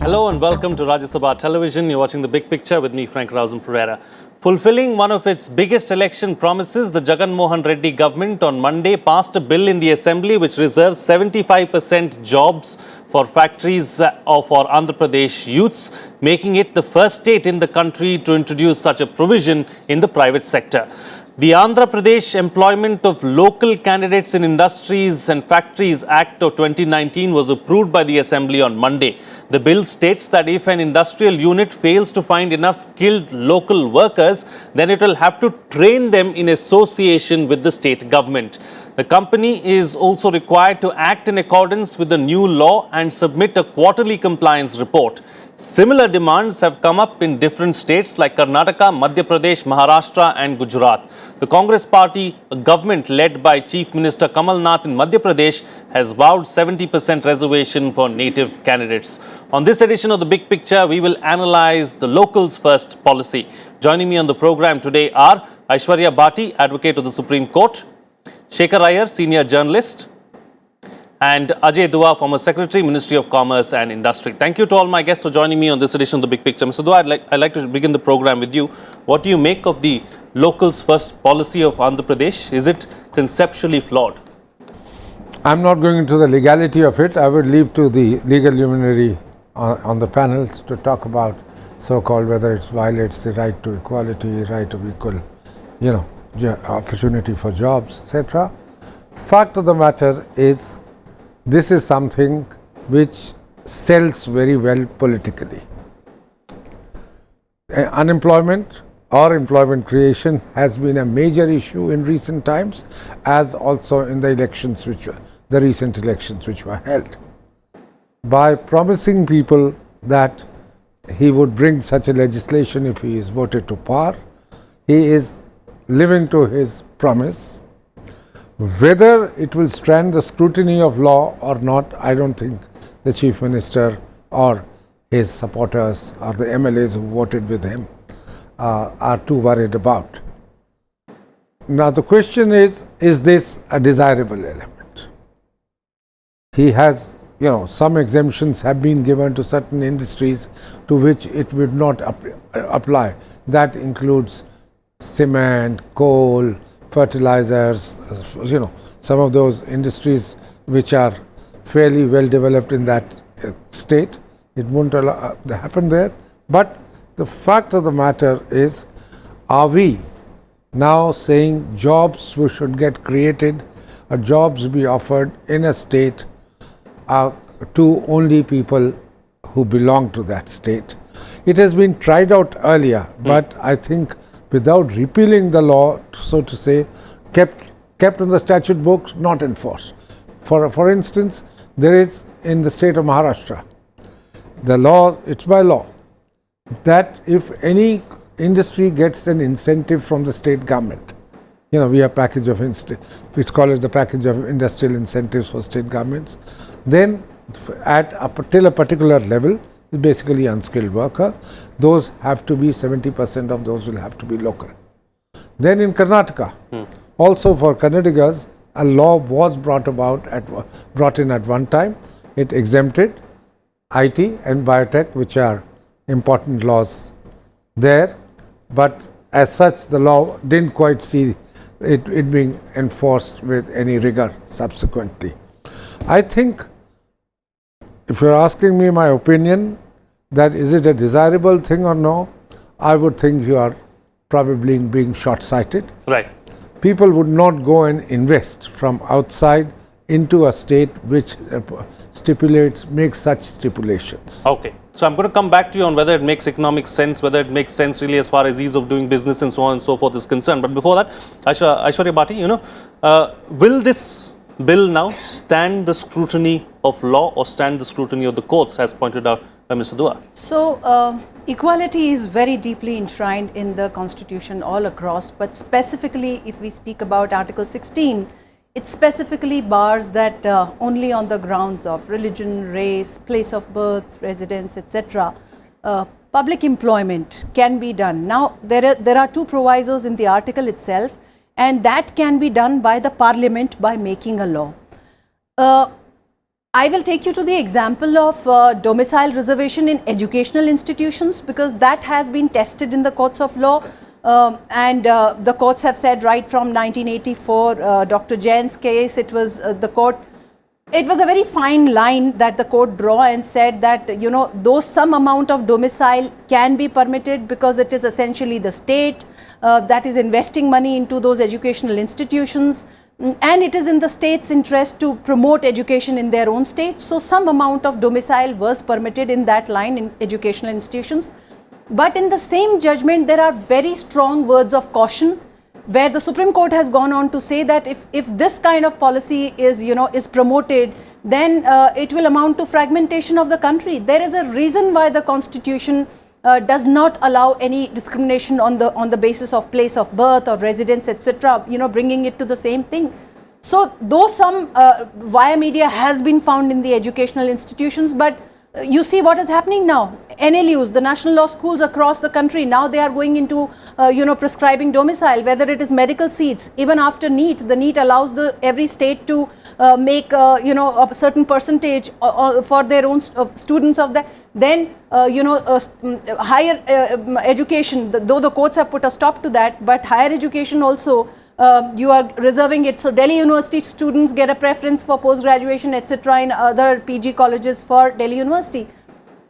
Hello and welcome to Rajya Sabha Television. You're watching The Big Picture with me, Frank Rausen Pereira. Fulfilling one of its biggest election promises, the Jagan Mohan Reddy government on Monday passed a bill in the Assembly which reserves 75% jobs for factories for Andhra Pradesh youths, making it the first state in the country to introduce such a provision in the private sector. The Andhra Pradesh Employment of Local Candidates in Industries and Factories Act of 2019 was approved by the Assembly on Monday. The bill states that if an industrial unit fails to find enough skilled local workers, then it will have to train them in association with the state government. The company is also required to act in accordance with the new law and submit a quarterly compliance report. Similar demands have come up in different states like Karnataka, Madhya Pradesh, Maharashtra and Gujarat. The Congress party, a government led by Chief Minister Kamal Nath in Madhya Pradesh, has vowed 70% reservation for native candidates. On this edition of The Big Picture, we will analyze the locals first policy. Joining me on the program today are Aishwarya Bhati, advocate of the Supreme Court, Shekhar Iyer, senior journalist, and Ajay Dua, former Secretary, Ministry of Commerce and Industry. Thank you to all my guests for joining me on this edition of The Big Picture. Mr. Dua, I'd like to begin the program with you. What do you make of the locals first policy of Andhra Pradesh? Is it conceptually flawed? I'm not going into the legality of it. I would leave to the legal luminary on the panel to talk about so-called whether it violates the right to equality, right of equal, opportunity for jobs, etc. Fact of the matter is, this is something which sells very well politically. Unemployment or employment creation has been a major issue in recent times, as also in the elections the recent elections which were held. By promising people that he would bring such a legislation if he is voted to power, he is living to his promise. Whether it will stand the scrutiny of law or not, I don't think the Chief Minister or his supporters or the MLAs who voted with him are too worried about. Now the question is this a desirable element? He has, some exemptions have been given to certain industries to which it would not apply. That includes cement, coal, fertilizers, some of those industries which are fairly well developed in that state. It won't happen there. But the fact of the matter is, are we now saying jobs should get created or jobs be offered in a state to only people who belong to that state? It has been tried out earlier, but I think without repealing the law, so to say, kept in the statute books, not enforced. For instance, there is in the state of Maharashtra, the law, it's by law, that if any industry gets an incentive from the state government, we have package of, which call it the package of industrial incentives for state governments, then till a particular level, basically unskilled worker, those have to be 70% of those will have to be local. Then in Karnataka, also for Kannadigas, a law was brought in at one time. It exempted IT and biotech, which are important laws there, but as such the law didn't quite see it being enforced with any rigor subsequently. I think, if you're asking me my opinion, that is it a desirable thing or no, I would think you are probably being short-sighted. Right. People would not go and invest from outside into a state which makes such stipulations. Okay. So I'm going to come back to you on whether it makes economic sense, whether it makes sense really as far as ease of doing business and so on and so forth is concerned. But before that, Aishwarya Bhati, will this bill now stand the scrutiny of law or stand the scrutiny of the courts, as pointed out by Mr. Dua? So, equality is very deeply enshrined in the Constitution all across, but specifically if we speak about Article 16, it specifically bars that only on the grounds of religion, race, place of birth, residence, etc. Public employment can be done. Now, there are two provisos in the article itself, and that can be done by the Parliament by making a law. I will take you to the example of domicile reservation in educational institutions, because that has been tested in the courts of law, and the courts have said right from 1984, Dr. Jain's case, it was it was a very fine line that the court draw and said that, you know, though some amount of domicile can be permitted because it is essentially the state that is investing money into those educational institutions, and it is in the state's interest to promote education in their own state. So some amount of domicile was permitted in that line in educational institutions. But in the same judgment, there are very strong words of caution, where the Supreme Court has gone on to say that if this kind of policy is, you know, is promoted, then it will amount to fragmentation of the country. There is a reason why the Constitution does not allow any discrimination on the basis of place of birth or residence, etc., you know, bringing it to the same thing. So though some via media has been found in the educational institutions, but you see what is happening now. NLUs, the national law schools across the country, now they are going into you know, prescribing domicile, whether it is medical seats. Even after NEET, the NEET allows every state to make you know, a certain percentage for their own students of that. Then you know, higher education, though the courts have put a stop to that, but higher education also, you are reserving it. So Delhi University students get a preference for post-graduation, etc., in other PG colleges for Delhi University.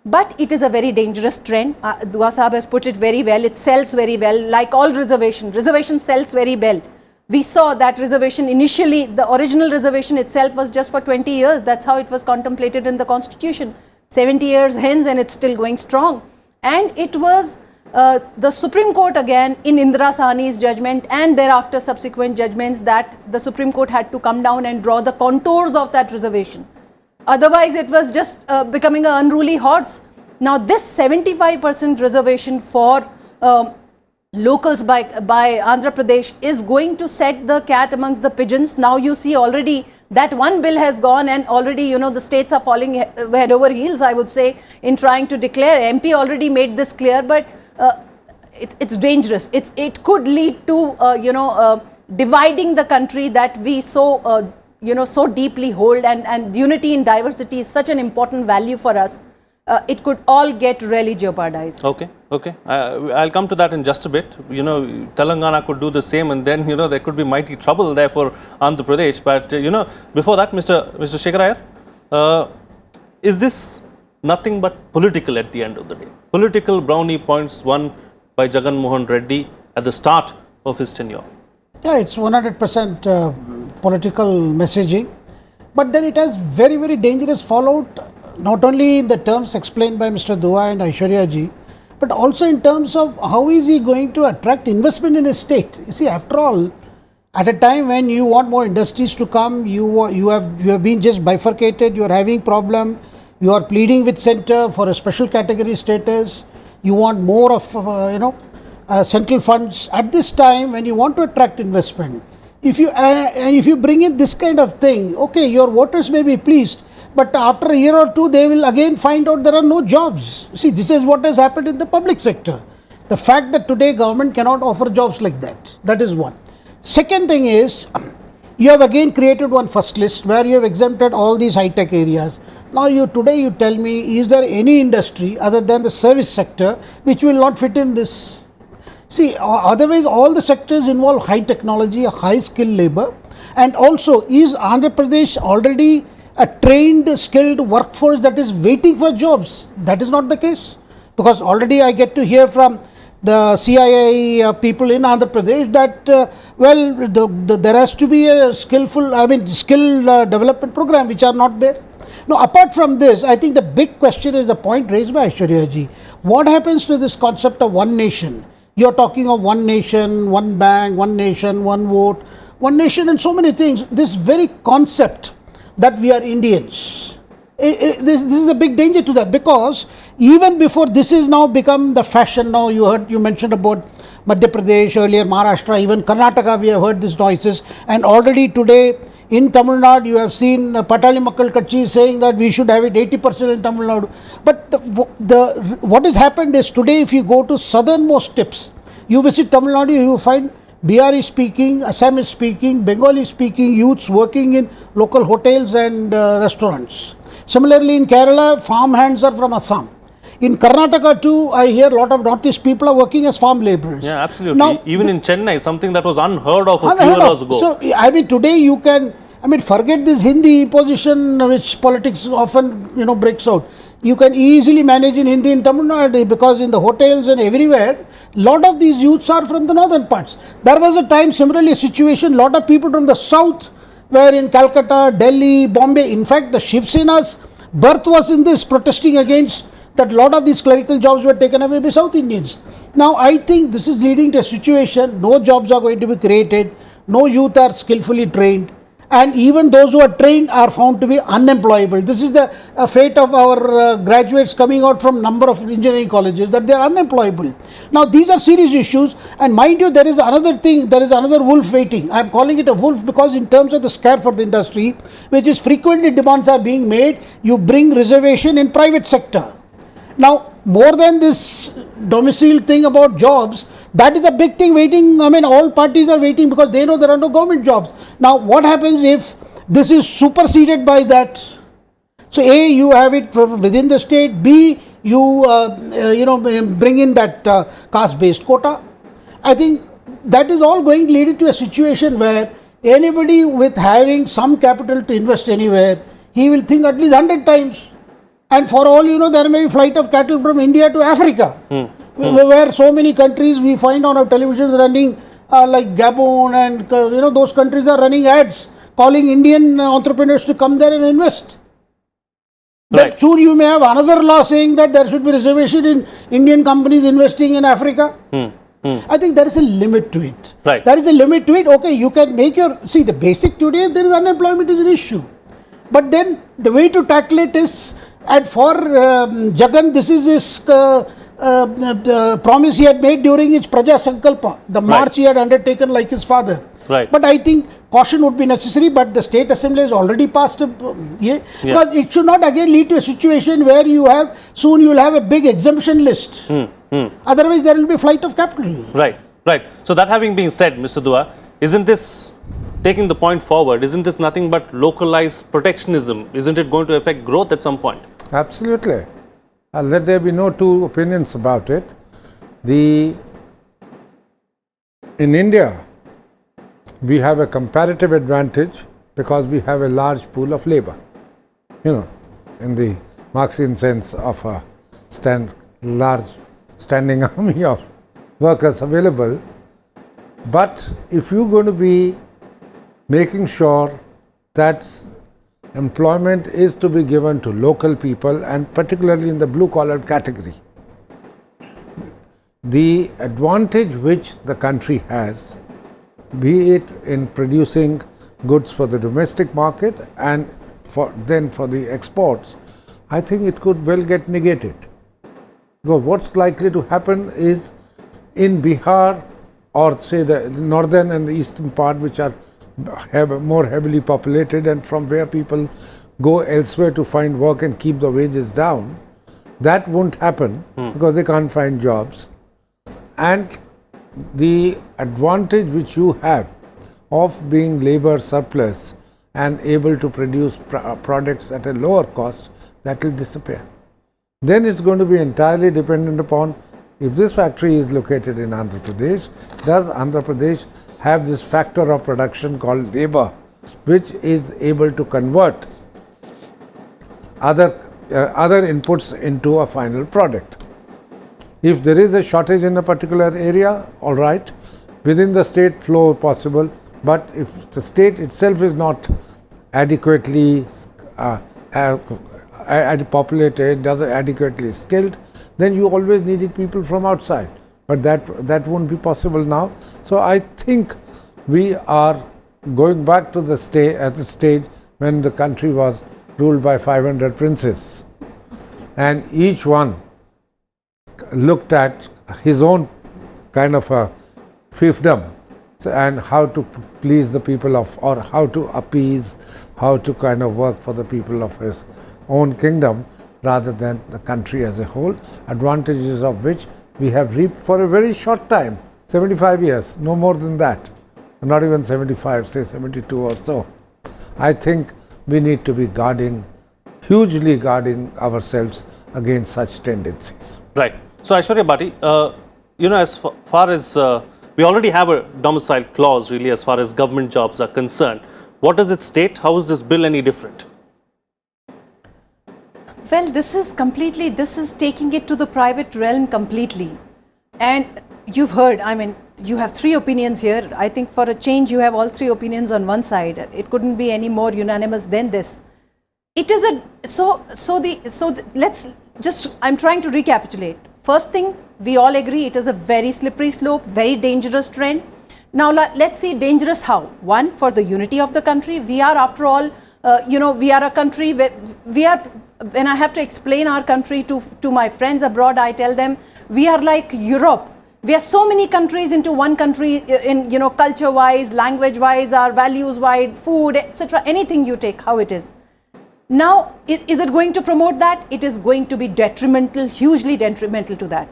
But it is a very dangerous trend. Dua Sahab has put it very well. It sells very well, like all reservation. Reservation sells very well. We saw that reservation initially, the original reservation itself was just for 20 years. That's how it was contemplated in the Constitution. 70 years hence, and it's still going strong. And it was the Supreme Court again in Indira Sahni's judgment and thereafter subsequent judgments that the Supreme Court had to come down and draw the contours of that reservation. Otherwise, it was just becoming an unruly horse. Now, this 75% reservation for locals by Andhra Pradesh is going to set the cat amongst the pigeons. Now, you see already that one bill has gone, and already, you know, the states are falling head over heels, I would say, in trying to declare. MP already made this clear, but it's dangerous. It could lead to you know, dividing the country that we so you know, so deeply hold, and unity in diversity is such an important value for us. It could all get really jeopardized. Okay, okay. I'll come to that in just a bit. You know, Telangana could do the same, and then, you know, there could be mighty trouble there for Andhra Pradesh. But, you know, before that, Mr. Shekhar Iyer, is this nothing but political at the end of the day? Political brownie points won by Jagan Mohan Reddy at the start of his tenure. Yeah, it's 100% political messaging, but then it has very, very dangerous fallout, not only in the terms explained by Mr. Dua and Aishwarya ji, but also in terms of how is he going to attract investment in his state. You see, after all, at a time when you want more industries to come, you have been just bifurcated, you are having problem, you are pleading with centre for a special category status, you want more of you know, central funds. At this time when you want to attract investment, if you bring in this kind of thing, okay, your voters may be pleased, but after a year or two they will again find out there are no jobs. See, this is what has happened in the public sector. The fact that today government cannot offer jobs like that is one. Second thing is, you have again created one first list where you have exempted all these high-tech areas. Now today you tell me, is there any industry other than the service sector which will not fit in this? See, otherwise all the sectors involve high technology, high skilled labor, and also is Andhra Pradesh already a trained, skilled workforce that is waiting for jobs? That is not the case, because already I get to hear from the CII people in Andhra Pradesh that well, there has to be a skill development program which are not there. Now, apart from this, I think the big question is the point raised by Aishwarya ji. What happens to this concept of one nation? You are talking of one nation, one bank, one nation, one vote, one nation, and so many things. This very concept that we are Indians, this is a big danger to that, because even before this is now become the fashion. Now you mentioned about Madhya Pradesh, earlier Maharashtra, even Karnataka, we have heard these noises, and already today in Tamil Nadu you have seen Patali Makkal Katchi saying that we should have it 80% in Tamil Nadu. But what has happened is, today if you go to southernmost tips, you visit Tamil Nadu, you find Bihari speaking, Assamese speaking, Bengali speaking youths working in local hotels and restaurants. Similarly, in Kerala, farm hands are from Assam. In Karnataka too, I hear a lot of Northeast people are working as farm laborers. Yeah, absolutely. Now, Even in Chennai, something that was unheard of a few unheard years of. ago. So, I mean, today you can, I mean, forget this Hindi position which politics often, breaks out. You can easily manage in Hindi in Tamil Nadu because in the hotels and everywhere, lot of these youths are from the northern parts. There was a time, similarly, a situation, lot of people from the south were in Calcutta, Delhi, Bombay. In fact, the Shiv Sena's birth was in this, protesting against that lot of these clerical jobs were taken away by South Indians. Now, I think this is leading to a situation, no jobs are going to be created, no youth are skillfully trained, and even those who are trained are found to be unemployable. This is the fate of our graduates coming out from number of engineering colleges, that they are unemployable. Now, these are serious issues, and mind you, there is another thing, there is another wolf waiting. I am calling it a wolf because in terms of the scare for the industry, which is frequently demands are being made, you bring reservation in private sector. Now, more than this domicile thing about jobs, that is a big thing waiting. I mean, all parties are waiting because they know there are no government jobs. Now, what happens if this is superseded by that? So, A, you have it from within the state. B, you bring in that caste-based quota. I think that is all going to lead to a situation where anybody with having some capital to invest anywhere, he will think at least 100 times. And for all you know, there may be flight of cattle from India to Africa, where so many countries we find on our televisions running like Gabon and those countries are running ads calling Indian entrepreneurs to come there and invest. Right. That soon you may have another law saying that there should be reservation in Indian companies investing in Africa. I think there is a limit to it. Right. There is a limit to it. Okay, you can make see the basic today, there is unemployment is an issue. But then the way to tackle it is, and for Jagan, this is his promise he had made during his Praja Sankalpa, the march he had undertaken like his father. Right. But I think caution would be necessary, but the state assembly has already passed because it should not again lead to a situation where soon you will have a big exemption list. Otherwise there will be flight of capital. Right, right. So that having been said, Mr. Dua, isn't this, taking the point forward, isn't this nothing but localized protectionism? Isn't it going to affect growth at some point? Absolutely. Let there be no two opinions about it. In India, we have a comparative advantage because we have a large pool of labor. In the Marxian sense of a large standing army of workers available. But if you're going to be making sure that employment is to be given to local people, and particularly in the blue-collar category, the advantage which the country has, be it in producing goods for the domestic market and for the exports, I think it could well get negated. Because what's likely to happen is in Bihar, or say the northern and the eastern part, which are more heavily populated and from where people go elsewhere to find work and keep the wages down, that won't happen because they can't find jobs. And the advantage which you have of being labor surplus and able to produce products at a lower cost, that will disappear. Then it's going to be entirely dependent upon, if this factory is located in Andhra Pradesh, does Andhra Pradesh have this factor of production called labor, which is able to convert other inputs into a final product. If there is a shortage in a particular area, all right, within the state flow possible, but if the state itself is not adequately populated, doesn't adequately skilled, then you always needed people from outside. But that won't be possible now. So I think we are going back to the stage when the country was ruled by 500 princes, and each one looked at his own kind of a fiefdom and how to please the people or how to appease, how to kind of work for the people of his own kingdom rather than the country as a whole, advantages of which we have reaped for a very short time, 75 years, no more than that, not even 75, say 72 or so. I think we need to be guarding hugely guarding ourselves against such tendencies. Right. So, Aishwarya Bhati, as far as we already have a domicile clause really as far as government jobs are concerned, what does it state? How is this bill any different? Well, this is taking it to the private realm completely. And you've heard, you have three opinions here. I think for a change, you have all three opinions on one side. It couldn't be any more unanimous than this. It is I'm trying to recapitulate. First thing, we all agree it is a very slippery slope, very dangerous trend. Now, let's see dangerous how. One, for the unity of the country. We are, after all, we are a country where when I have to explain our country to my friends abroad, I tell them we are like Europe. We are so many countries into one country in, culture-wise, language-wise, our values-wise, food, etc. Anything you take, how it is. Now, is it going to promote that? It is going to be detrimental, hugely detrimental to that.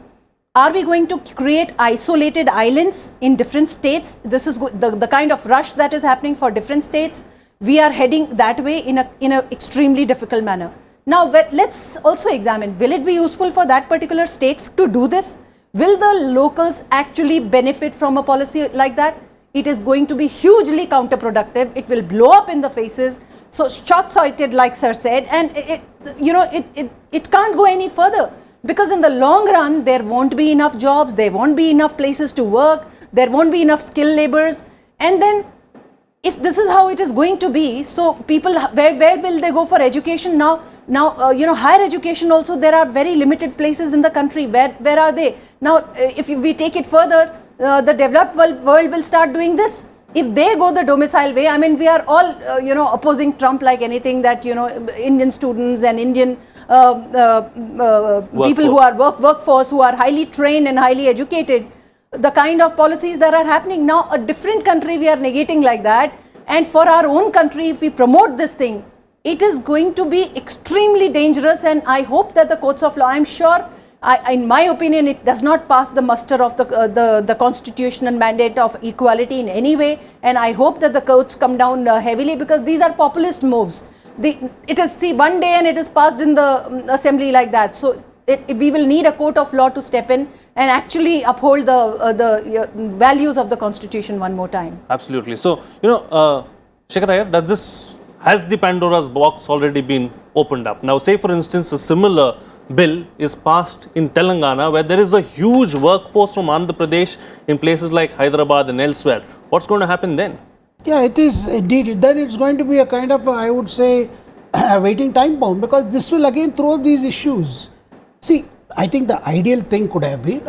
Are we going to create isolated islands in different states? This is the kind of rush that is happening for different states. We are heading that way in a extremely difficult manner. Now, let's also examine, will it be useful for that particular state to do this? Will the locals actually benefit from a policy like that? It is going to be hugely counterproductive. It will blow up in the faces. So short-sighted, like sir said, and it can't go any further, because in the long run, there won't be enough jobs, there won't be enough places to work, there won't be enough skilled laborers. And then if this is how it is going to be, so people, where will they go for education now? Higher education also, there are very limited places in the country. Where are they? Now, if we take it further, the developed world will start doing this. If they go the domicile way, we are all, opposing Trump like anything that, Indian students and Indian people who are workforce, who are highly trained and highly educated, the kind of policies that are happening now, a different country we are negating like that. And for our own country, if we promote this thing, it is going to be extremely dangerous. And I hope that the courts of law, I'm sure, in my opinion, it does not pass the muster of the constitutional mandate of equality in any way. And I hope that the courts come down heavily, because these are populist moves. It is, one day and it is passed in the assembly like that. So we will need a court of law to step in and actually uphold the values of the constitution one more time. Absolutely. So, Shekhar Iyer, has the Pandora's box already been opened up? Now, say for instance, a similar bill is passed in Telangana, where there is a huge workforce from Andhra Pradesh in places like Hyderabad and elsewhere. What's going to happen then? Yeah, it is indeed. Then it's going to be a kind of, I would say, waiting time bomb, because this will again throw up these issues. See, I think the ideal thing could have been,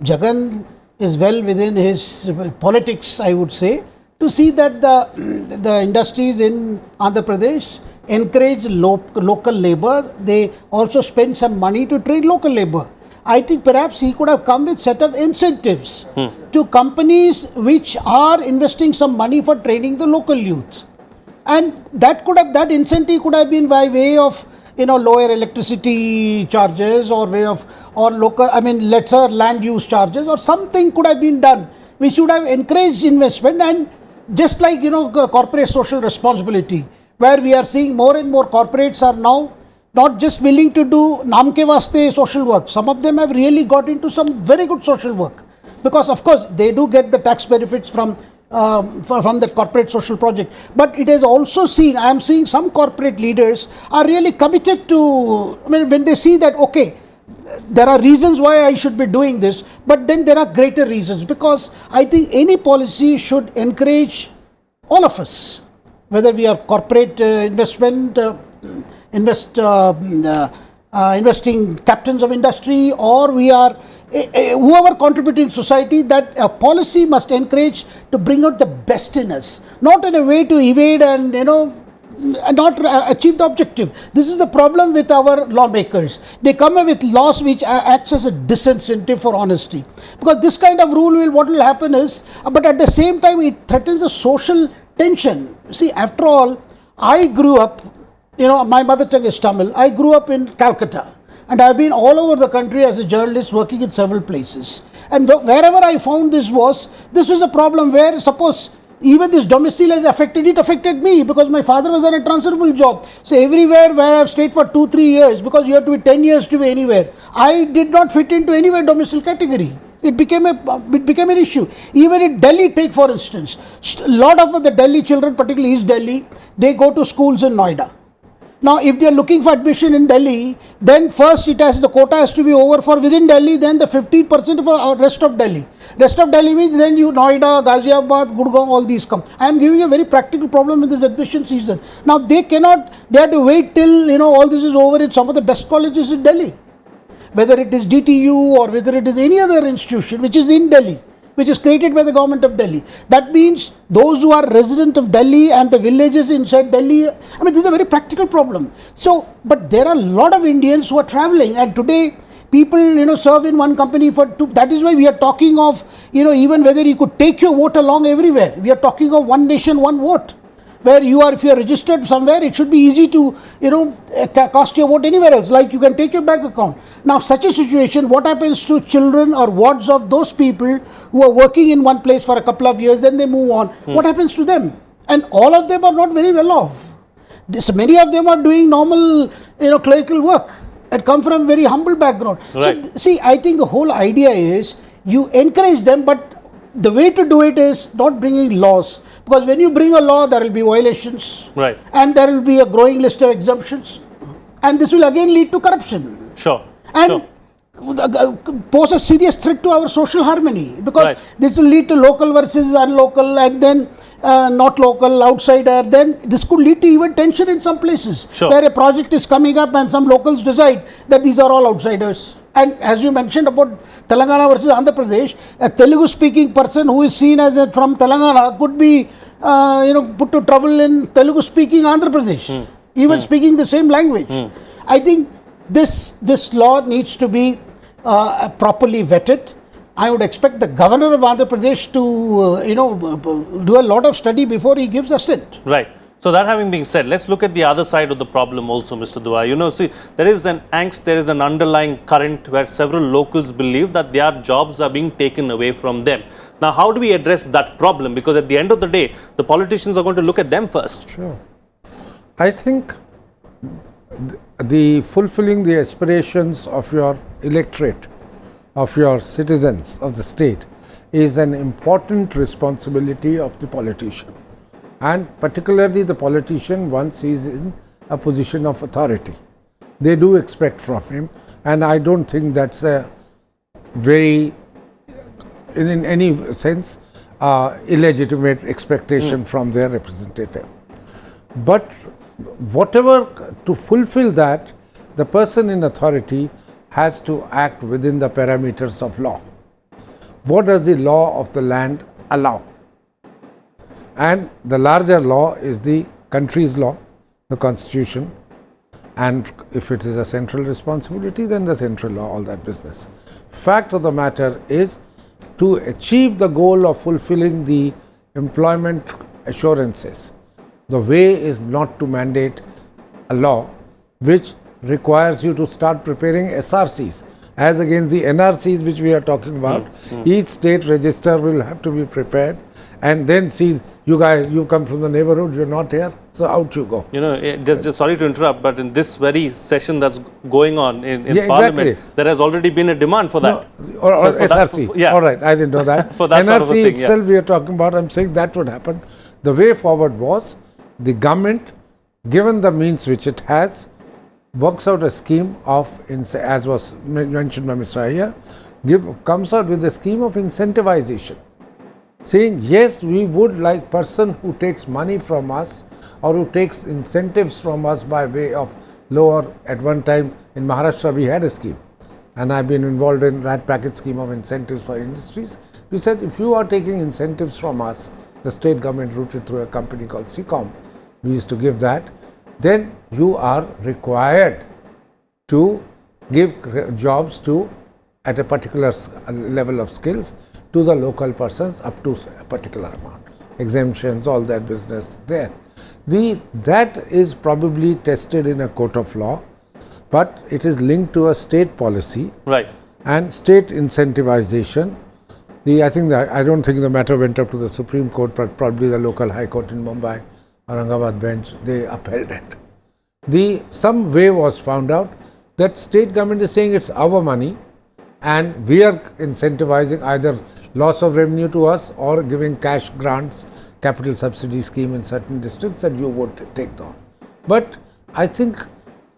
Jagan is well within his politics, I would say, to see that the industries in Andhra Pradesh encourage local labor. They also spend some money to train local labor. I think perhaps he could have come with set of incentives to companies which are investing some money for training the local youth. And that incentive could have been by way of lower electricity charges, or local, lesser land use charges, or something could have been done which would have encouraged investment. And just like corporate social responsibility, where we are seeing more and more corporates are now not just willing to do naam ke vaste social work. Some of them have really got into some very good social work, because of course they do get the tax benefits from the corporate social project. But it is also seen, I am seeing some corporate leaders are really committed to, when they see that, okay, there are reasons why I should be doing this, but then there are greater reasons, because I think any policy should encourage all of us, whether we are corporate investing captains of industry, or we are whoever contributing to society, that a policy must encourage to bring out the best in us, not in a way to evade and not achieve the objective. This is the problem with our lawmakers. They come up with laws which acts as a disincentive for honesty, because this kind of rule what will happen is, but at the same time it threatens the social tension. See, after all, I grew up, my mother tongue is Tamil. I grew up in Calcutta, and I have been all over the country as a journalist, working in several places. And wherever I found this was a problem where, suppose Even this domicile has affected, it affected me because my father was on a transferable job. So everywhere where I have stayed for 2-3 years, because you have to be 10 years to be anywhere, I did not fit into anywhere domicile category. It became an issue. Even in Delhi, take for instance, a lot of the Delhi children, particularly East Delhi, they go to schools in Noida. Now, if they are looking for admission in Delhi, then first the quota has to be over for within Delhi, then the 15% of rest of Delhi. Rest of Delhi means then you Noida, Ghaziabad, Gurgaon, all these come. I am giving a very practical problem in this admission season. Now, they have to wait till, all this is over in some of the best colleges in Delhi. Whether it is DTU or whether it is any other institution which is in Delhi, which is created by the government of Delhi. That means those who are resident of Delhi and the villages inside Delhi, I mean, this is a very practical problem. So, but there are a lot of Indians who are traveling, and today people, serve in one company for two. That is why we are talking of, even whether you could take your vote along everywhere. We are talking of one nation, one vote. Where if you are registered somewhere, it should be easy to, cast your vote anywhere else, like you can take your bank account. Now, such a situation, what happens to children or wards of those people who are working in one place for a couple of years, then they move on? What happens to them? And all of them are not very well off. Many of them are doing normal, clerical work and come from very humble background. Right. So, see, I think the whole idea is you encourage them, but the way to do it is not bringing laws. Because when you bring a law, there will be violations. Right. And there will be a growing list of exemptions. And this will again lead to corruption. Sure. And pose a serious threat to our social harmony. Because this will lead to local versus unlocal, and then not local, outsider. Then this could lead to even tension in some places. Sure. Where a project is coming up and some locals decide that these are all outsiders. And as you mentioned about Telangana versus Andhra Pradesh, a Telugu speaking person who is seen as from Telangana could be put to trouble in Telugu speaking Andhra Pradesh, even speaking the same language. I think this law needs to be properly vetted. I would expect the governor of Andhra Pradesh to do a lot of study before he gives assent. Right. So that having been said, let's look at the other side of the problem also, Mr. Dua. See, there is an angst, there is an underlying current where several locals believe that their jobs are being taken away from them. Now, how do we address that problem? Because at the end of the day, the politicians are going to look at them first. Sure. I think the fulfilling the aspirations of your electorate, of your citizens of the state, is an important responsibility of the politician. And particularly the politician, once he is in a position of authority, they do expect from him, and I don't think that's a very, in any sense, illegitimate expectation from their representative. But whatever, to fulfill that, the person in authority has to act within the parameters of law. What does the law of the land allow? And the larger law is the country's law, the constitution, and if it is a central responsibility, then the central law, all that business. Fact of the matter is, to achieve the goal of fulfilling the employment assurances, the way is not to mandate a law which requires you to start preparing SRCs as against the NRCs which we are talking about. Each state register will have to be prepared, and then see, you guys, you come from the neighborhood, you're not here, so out you go. Just sorry to interrupt, but in this very session that's going on in Parliament, exactly, there has already been a demand for that. No, or SRC. All right, I didn't know that. For that NRC sort of a thing, itself we are talking about, I'm saying that would happen. The way forward was, the government, given the means which it has, works out a scheme of, as was mentioned by Mr. Iyer, comes out with a scheme of incentivization, saying, yes, we would like person who takes money from us or who takes incentives from us by way of lower, at one time in Maharashtra we had a scheme, and I've been involved in that package scheme of incentives for industries. We said, if you are taking incentives from us, the state government routed through a company called CCOM, we used to give that, then you are required to give jobs to, at a particular level of skills, to the local persons up to a particular amount. Exemptions, all that business there. That is probably tested in a court of law, but it is linked to a state policy, right, and state incentivization. I think that I don't think the matter went up to the Supreme Court, but probably the local High Court in Mumbai, Aurangabad bench, they upheld it. Some way was found out that state government is saying it's our money and we are incentivizing either loss of revenue to us or giving cash grants, capital subsidy scheme in certain districts that you would take on. But I think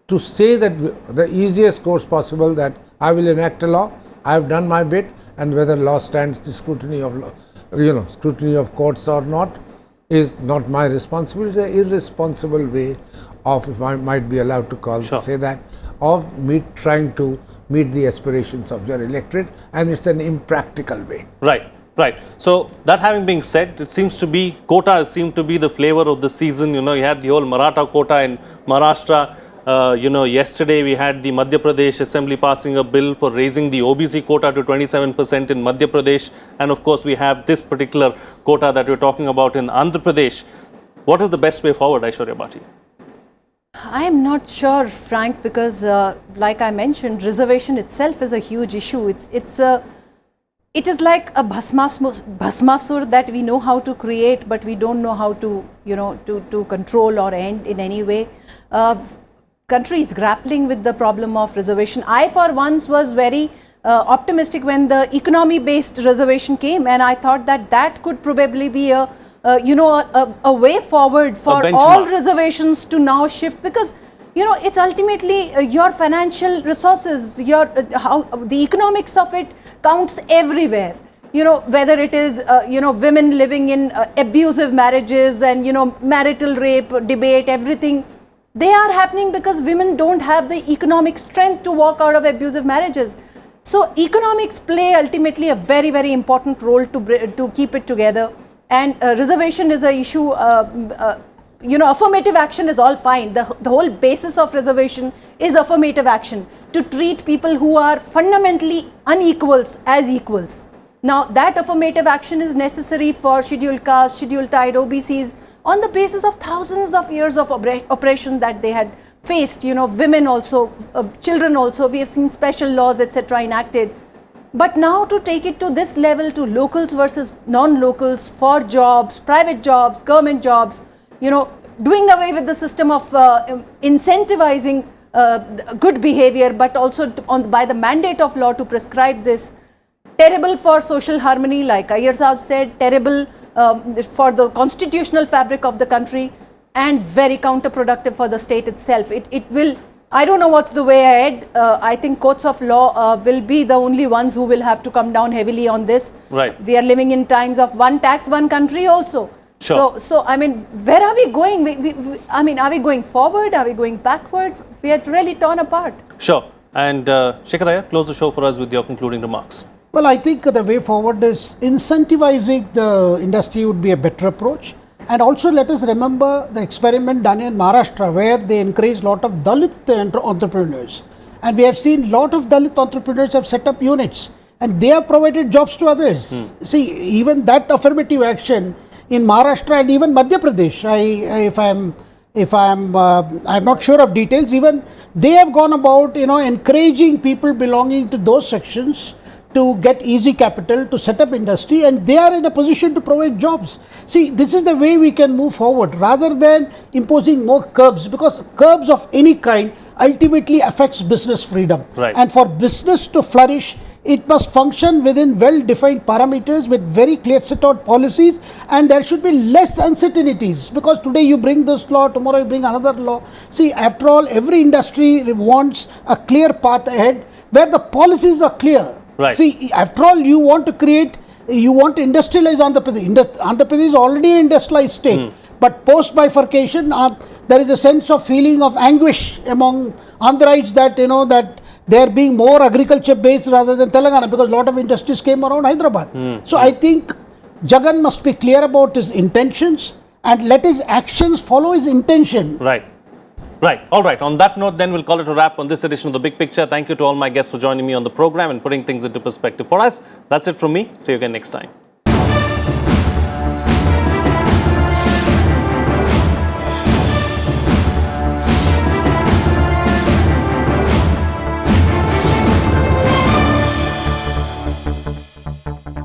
to say that the easiest course possible that I will enact a law, I have done my bit, and whether law stands the scrutiny of law, scrutiny of courts or not is not my responsibility. It's an irresponsible way of, if I might be allowed to call say that, of trying to meet the aspirations of your electorate, and it's an impractical way. Right. Right. So that having been said, it seems to be quotas seem to be the flavor of the season. You had the whole Maratha quota in Maharashtra. Yesterday we had the Madhya Pradesh Assembly passing a bill for raising the OBC quota to 27% in Madhya Pradesh, and of course we have this particular quota that we're talking about in Andhra Pradesh. What is the best way forward, Aishwarya Bhati? I am not sure, Frank, because like I mentioned, reservation itself is a huge issue. It is like a bhasmasur that we know how to create, but we don't know how to, to control or end in any way. Country is grappling with the problem of reservation. I, for once, was very optimistic when the economy-based reservation came, and I thought that could probably be a way forward for all reservations to now shift, because it's ultimately your financial resources, how the economics of it counts everywhere. Whether it is women living in abusive marriages and marital rape debate, everything, they are happening because women don't have the economic strength to walk out of abusive marriages. So economics play ultimately a very, very important role to keep it together. And reservation is an issue. Affirmative action is all fine. The whole basis of reservation is affirmative action, to treat people who are fundamentally unequals as equals. Now, that affirmative action is necessary for scheduled caste, scheduled tribe, OBCs, on the basis of thousands of years of oppression that they had faced. Women also, children also, we have seen special laws, etc. enacted. But now to take it to this level, to locals versus non-locals, for jobs, private jobs, government jobs, doing away with the system of incentivizing good behavior, but also by the mandate of law to prescribe this. Terrible for social harmony, like Iyer Saab said, terrible for the constitutional fabric of the country, and very counterproductive for the state itself. It will, I don't know what's the way ahead. I think courts of law will be the only ones who will have to come down heavily on this. Right. We are living in times of one tax, one country also. Sure. So I mean, where are we going? Are we going forward? Are we going backward? We are really torn apart. Sure. And Shekhar Iyer, close the show for us with your concluding remarks. Well, I think the way forward is incentivizing the industry would be a better approach. And also let us remember the experiment done in Maharashtra, where they encouraged a lot of Dalit entrepreneurs. And we have seen a lot of Dalit entrepreneurs have set up units, and they have provided jobs to others. See, even that affirmative action in Maharashtra and even Madhya Pradesh, I'm not sure of details, even they have gone about, encouraging people belonging to those sections to get easy capital, to set up industry, and they are in a position to provide jobs. See, this is the way we can move forward, rather than imposing more curbs, because curbs of any kind ultimately affects business freedom. Right. And for business to flourish, it must function within well-defined parameters with very clear set out policies, and there should be less uncertainties, because today you bring this law, tomorrow you bring another law. See, after all, every industry wants a clear path ahead where the policies are clear. Right. See, after all, you want to industrialize Andhra Pradesh. Andhra Pradesh is already an industrialized state. But post bifurcation, there is a sense of feeling of anguish among Andhrites that that they are being more agriculture based rather than Telangana, because a lot of industries came around Hyderabad. So I think Jagan must be clear about his intentions and let his actions follow his intention. Right. Right. All right. On that note, then, we'll call it a wrap on this edition of The Big Picture. Thank you to all my guests for joining me on the program and putting things into perspective for us. That's it from me. See you again next time.